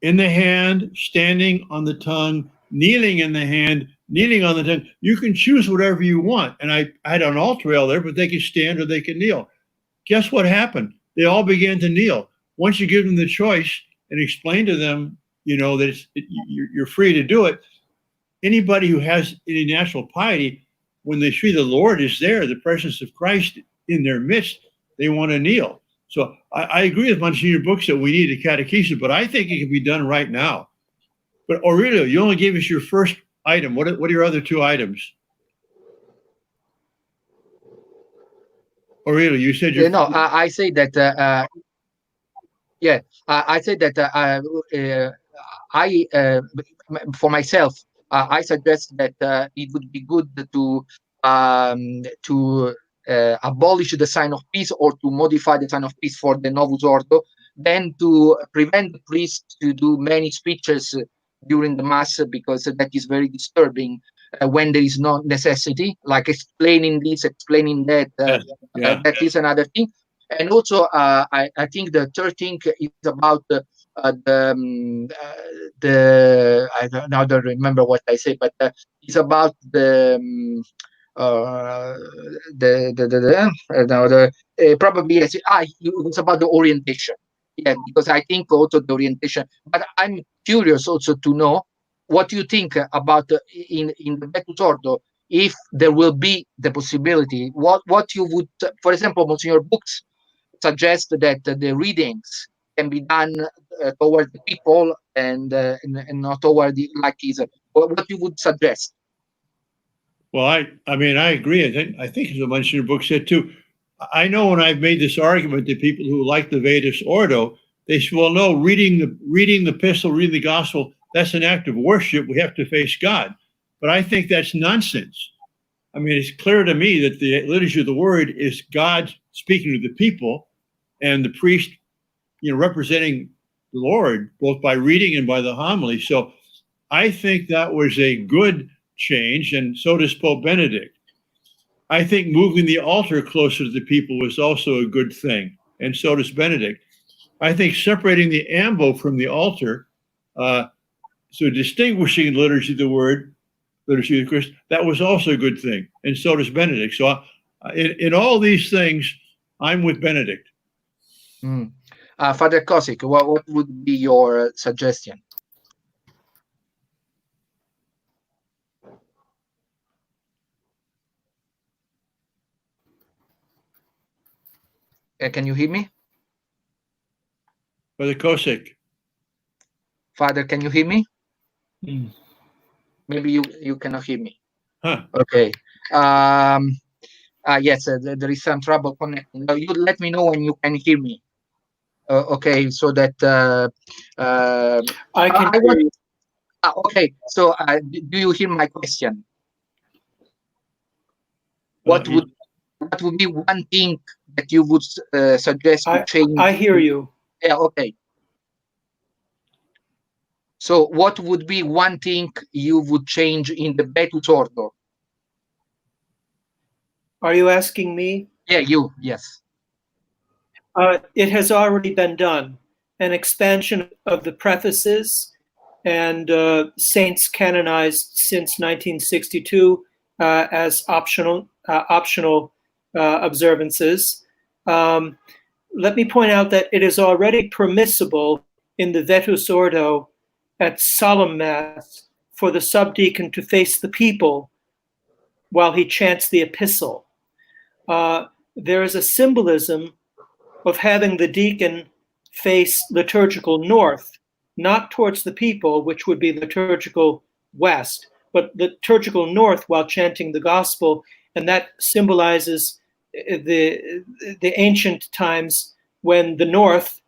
S2: in the hand, standing on the tongue, kneeling in the hand, kneeling on the tongue. You can choose whatever you want. And I had an altar rail there, but they could stand or they could kneel. Guess what happened? They all began to kneel. Once you give them the choice and explain to them, that you're free to do it, anybody who has any natural piety, when they see the Lord is there, the presence of Christ in their midst, they want to kneel. So I agree with Monsignor Books that we need a catechesis, but I think it can be done right now. But Aurelio, you only gave us your first item. What are your other two items? Aurelio, you said
S1: I say that Yeah, I said that for myself, I suggest that it would be good to abolish the sign of peace or to modify the sign of peace for the Novus Ordo, then to prevent the priest to do many speeches during the mass, because that is very disturbing when there is no necessity, like explaining this, explaining that.
S2: Yeah.
S1: That is another thing. And also, I think the third thing is about I don't remember what I say, but it's about probably it's about the orientation. Yeah, because I think also the orientation. But I'm curious also to know what you think about in the Beatus Ordo, if there will be the possibility. What you would, for example, Monsignor Books suggest that the readings can be done toward the people and not toward the like is what you would suggest.
S2: Well, I mean, I agree. I think as a Monsignor Book said too. I know when I've made this argument to people who like the Vetus Ordo, they say, well, no, reading the epistle, reading the gospel, that's an act of worship. We have to face God. But I think that's nonsense. I mean, it's clear to me that the liturgy of the word is God speaking to the people and the priest, representing the Lord, both by reading and by the homily. So I think that was a good change, and so does Pope Benedict. I think moving the altar closer to the people was also a good thing, and so does Benedict. I think separating the ambo from the altar, so distinguishing the liturgy of the word, liturgy of the Christ, that was also a good thing, and so does Benedict. So in all these things, I'm with Benedict.
S1: Father Kocik, what would be your suggestion? Can you hear me?
S2: Father Kocik.
S1: Father, can you hear me?
S4: Mm.
S1: Maybe you cannot hear me.
S2: Huh.
S1: Okay. Yes, there is some trouble connecting. You let me know when you can hear me. Okay, so that
S4: I can hear you.
S1: Okay, so do you hear my question? What would be one thing that you would suggest to change?
S4: I hear you.
S1: Yeah, okay. So what would be one thing you would change in the Beatus Ordo?
S4: Are you asking me?
S1: Yeah, you, yes.
S4: It has already been done. An expansion of the prefaces and saints canonized since 1962 as optional observances. Let me point out that it is already permissible in the Vetus Ordo at solemn mass for the subdeacon to face the people while he chants the epistle. There is a symbolism of having the deacon face liturgical north, not towards the people, which would be liturgical west, but liturgical north while chanting the gospel. And that symbolizes the ancient times when the north,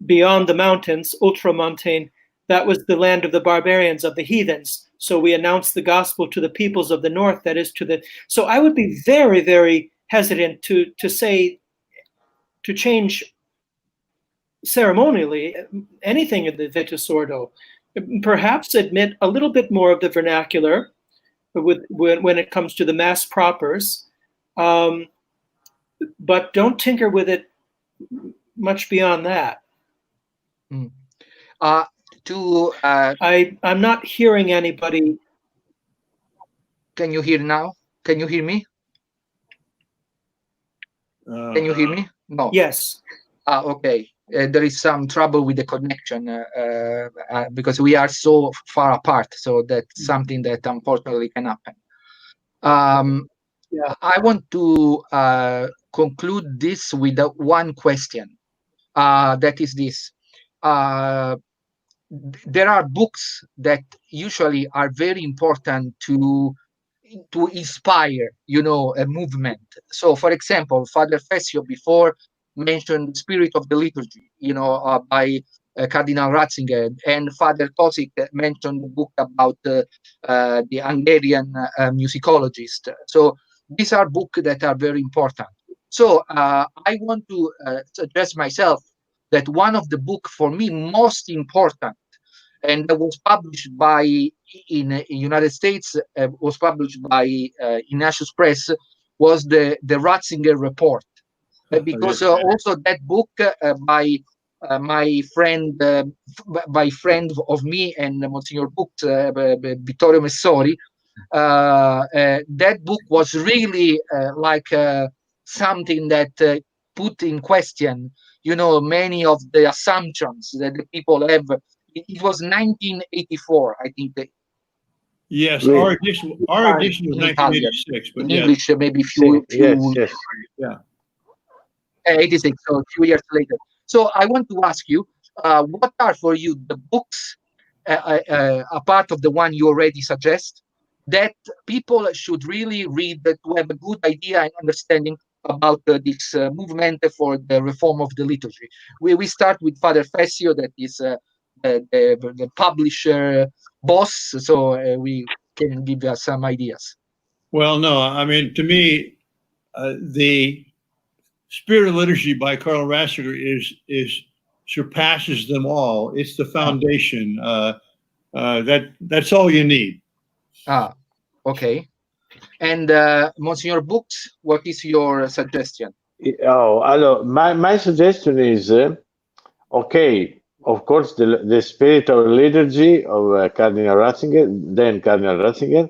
S4: beyond the mountains, ultramontane, that was the land of the barbarians, of the heathens. So we announce the gospel to the peoples of the north, that is to the. So I would be very, very hesitant to change ceremonially anything in the Vetus Ordo. Perhaps admit a little bit more of the vernacular when it comes to the mass propers, but don't tinker with it much beyond that. I'm not hearing anybody.
S1: Can you hear now? Can you hear me? Can you hear me? No.
S4: Yes.
S1: Okay. There is some trouble with the connection because we are so far apart. So that's something that unfortunately can happen.
S4: Yeah.
S1: I want to conclude this with one question. That is this. There are books that usually are very important to inspire, a movement. So, for example, Father Fessio before mentioned the spirit of the liturgy, by Cardinal Ratzinger, and Father Kocik mentioned the book about the Hungarian musicologist. So these are books that are very important. So I want to suggest myself that one of the book for me most important, and that was published in United States, was published by Ignatius Press, was the Ratzinger Report, because also that book by my friend of me and Monsignor Books, Vittorio Messori, that book was really like something that put in question, many of the assumptions that the people have. It was 1984, I think.
S2: Yes,
S3: Wait.
S2: our edition was
S1: In Italian.
S2: 1986, but
S1: In
S2: yes.
S1: English, maybe
S3: Yes.
S2: Yeah.
S1: 86, so a few years later. So I want to ask you, what are for you the books, apart of the one you already suggest, that people should really read to have a good idea and understanding about this movement for the reform of the liturgy? We start with Father Fessio, that is the publisher boss, so we can give us some ideas.
S2: Well, no, I mean, to me, the Spirit of Liturgy by Karl Ratzinger is surpasses them all. It's the foundation. That's all you need.
S1: Okay. And Monsignor Books, what is your suggestion?
S3: My suggestion is, okay, of course, the Spirit of Liturgy of Cardinal Ratzinger, then Cardinal Ratzinger.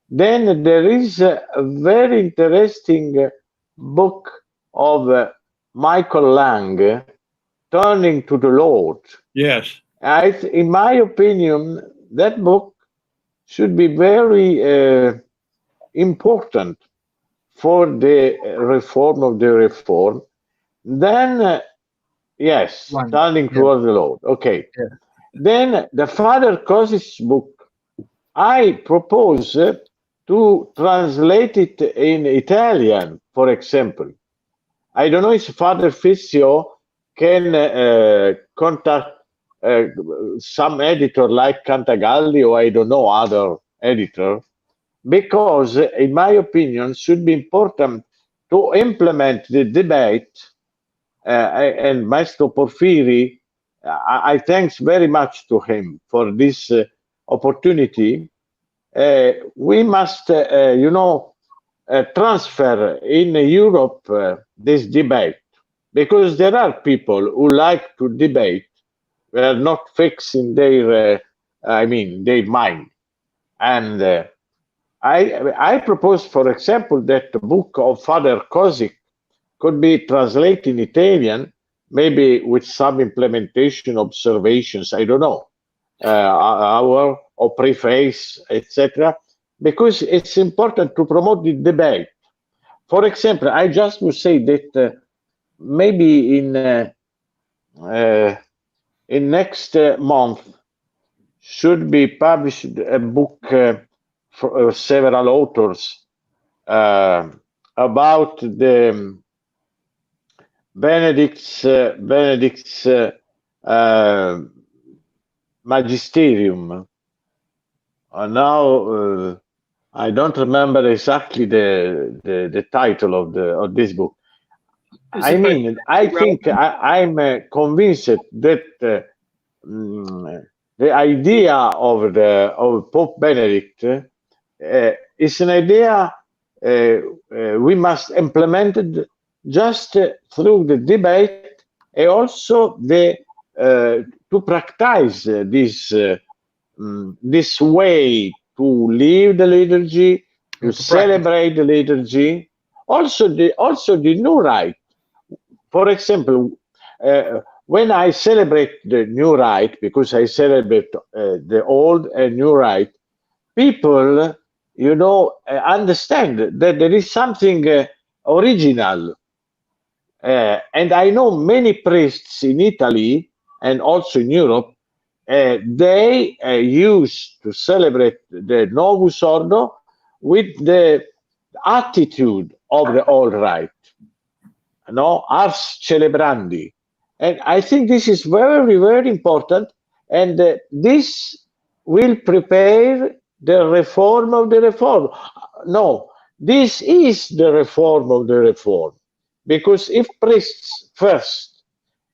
S3: Then there is a very interesting book of Michael Lang, Turning to the Lord.
S2: Yes.
S3: In my opinion, that book should be very important for the reform of the reform. Then, yes, Turning towards the Lord. Okay.
S1: Yeah.
S3: Then the Father Kocik's book, I propose to translate it in Italian, for example. I don't know if Father Fessio can contact some editor like Cantagalli, or I don't know, other editor, because in my opinion should be important to implement the debate, and Maestro Porfiri, I thanks very much to him for this opportunity. We must, transfer in Europe this debate, because there are people who like to debate, they are not fixed in their, their mind. And I propose, for example, that the book of Father Kocik could be translated in Italian, maybe with some implementation observations, I don't know, or preface, etc., because it's important to promote the debate. For example, I just would say that maybe in next month should be published a book for several authors about the Benedict's magisterium. Now I don't remember exactly the title of this book. I mean, I think I'm convinced that the idea of Pope Benedict is an idea we must implement it just through the debate, and also to practice this way to live the liturgy, to celebrate the liturgy. Also the new rite. For example, when I celebrate the new rite, because I celebrate the old and new rite, people, understand that there is something original. And I know many priests in Italy and also in Europe, they used to celebrate the Novus Ordo with the attitude of the old rite. no, ars celebrandi. And I think this is very, very important. And this will prepare the reform of the reform. No, this is the reform of the reform. Because if priests first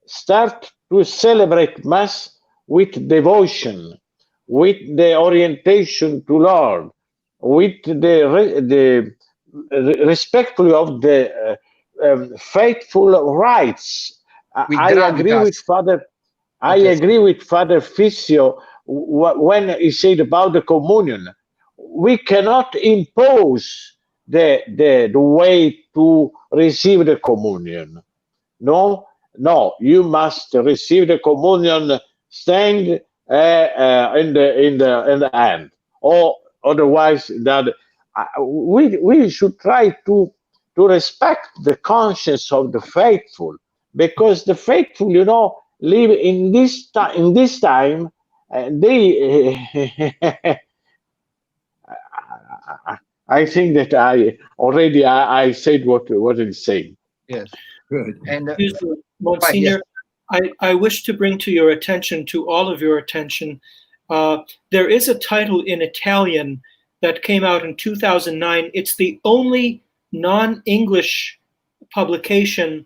S3: start to celebrate Mass with devotion, with the orientation to Lord, with the respectfully of the faithful rites.
S1: With
S3: I agree with
S1: gravitas.
S3: Father. I
S1: Okay.
S3: agree with Father Fessio when he said about the communion. We cannot impose the way to receive the communion. No, no, you must receive the communion stand in the hand, or otherwise that we should try to respect the conscience of the faithful, because the faithful, live in this time. They, I think that I said what I said.
S1: Yes.
S2: Good.
S1: And
S4: Excuse me,
S1: right,
S4: Monsignor,
S1: yes.
S4: I wish to bring to your attention, to all of your attention, there is a title in Italian that came out in 2009. It's the only non-English publication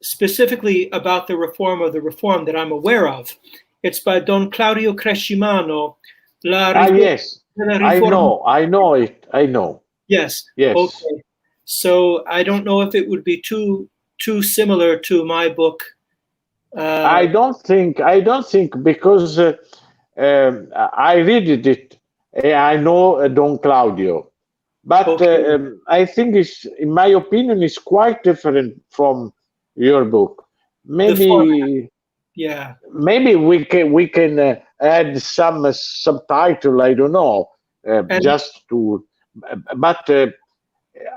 S4: specifically about the reform of the reform that I'm aware of. It's by Don Claudio Crescimano, La
S3: Yes,
S4: della
S3: I
S4: Riforma.
S3: know it. I know.
S4: Yes.
S3: Yes.
S4: Okay. So I don't know if it would be too similar to my book.
S3: I don't think because I read it. I know Don Claudio, but
S4: Okay.
S3: I think in my opinion, it's quite different from your book.
S4: The format.
S3: Maybe
S4: Yeah.
S3: we can add some subtitle. I don't know,
S4: And
S3: just to. But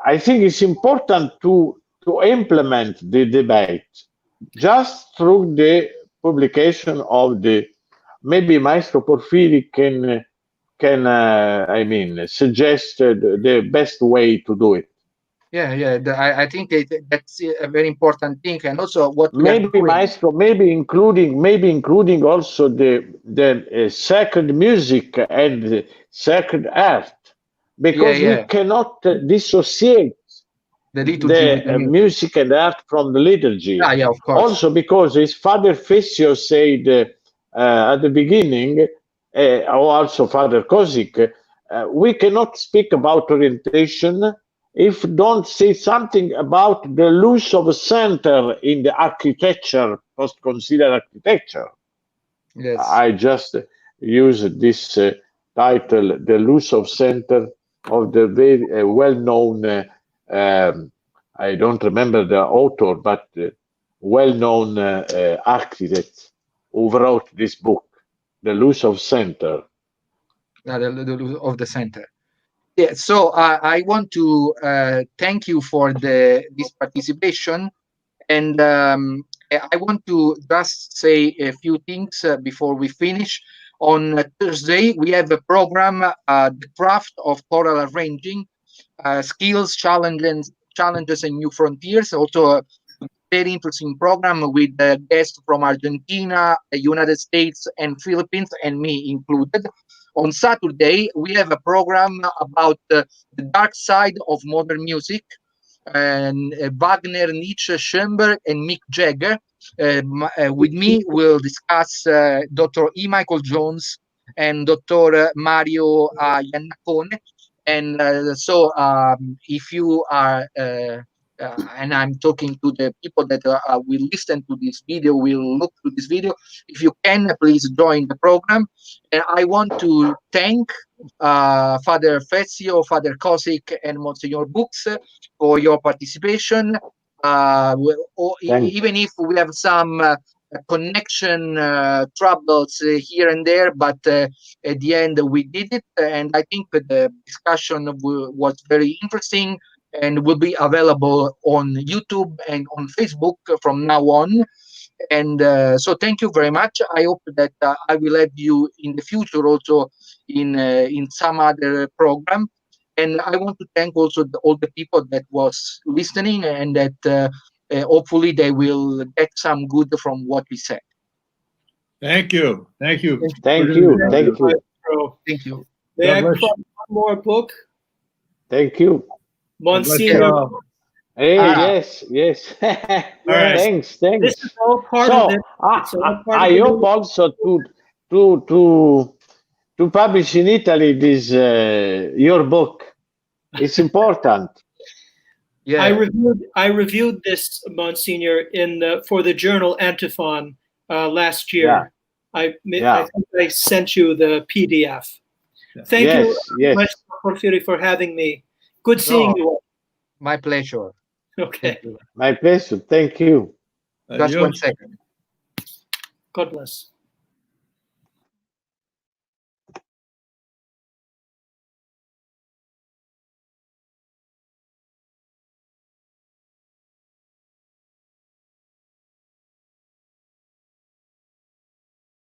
S3: I think it's important to implement the debate just through the publication of the. Maybe Maestro Porfiri can I mean suggest the best way to do it.
S1: Yeah. I think that's a very important thing, and also what we are
S3: Maybe
S1: doing.
S3: Maestro, maybe including also the sacred music and the sacred art, because we
S1: Yeah.
S3: cannot dissociate
S1: The liturgy with the
S3: the
S1: music.
S3: music and art from the liturgy.
S1: Yeah, of course.
S3: Also, because as Father Fessio said at the beginning, or also Father Kocik, we cannot speak about orientation if don't say something about the loss of center in the architecture, post-conciliar architecture.
S1: Yes.
S3: I just use this title, the loss of center of the very well-known, I don't remember the author, but well-known architect who wrote this book, The Loss of Center.
S1: Of the center. Yeah. So I want to thank you for this participation, and I want to just say a few things before we finish. On Thursday, we have a program, the craft of choral arranging, skills, challenges, and new frontiers. Also, a very interesting program with guests from Argentina, the United States, and Philippines, and me included. On Saturday, we have a program about the dark side of modern music, and Wagner, Nietzsche, Schoenberg, and Mick Jagger. With me, we'll discuss Dr. E. Michael Jones and Dr. Mario Iannacone. And so, if you are, and I'm talking to the people that will listen to this video, will look to this video. If you can, please join the program. And I want to thank Father Fessio, Father Kocik, and Monsignor Books for your participation. Even if we have some connection troubles here and there, but at the end we did it, and I think the discussion was very interesting and will be available on YouTube and on Facebook from now on. And so thank you very much. I hope that I will have you in the future also in some other program. And I want to thank also all the people that was listening and that hopefully they will get some good from what we said.
S2: Thank you. Thank you.
S3: Thank you. Thank you.
S1: Thank you.
S4: May
S2: God
S4: I
S2: bless
S4: plug one more book?
S3: Thank you.
S4: Monsignor.
S3: Hey,
S1: Ah.
S3: yes.
S2: right.
S3: Thanks.
S4: This is all part of
S3: So
S4: it. It's all part
S3: I
S4: of the
S3: hope also to publish in Italy this your book. It's important.
S1: Yeah.
S4: I reviewed this, Monsignor, for the journal Antiphon last year.
S3: Yeah.
S4: I think I sent you the PDF. Thank you,
S3: Yes.
S4: Porfiri, for having me. Good seeing you all.
S1: My pleasure.
S4: Okay.
S3: My pleasure. Thank you.
S1: Just 1 second.
S4: God bless.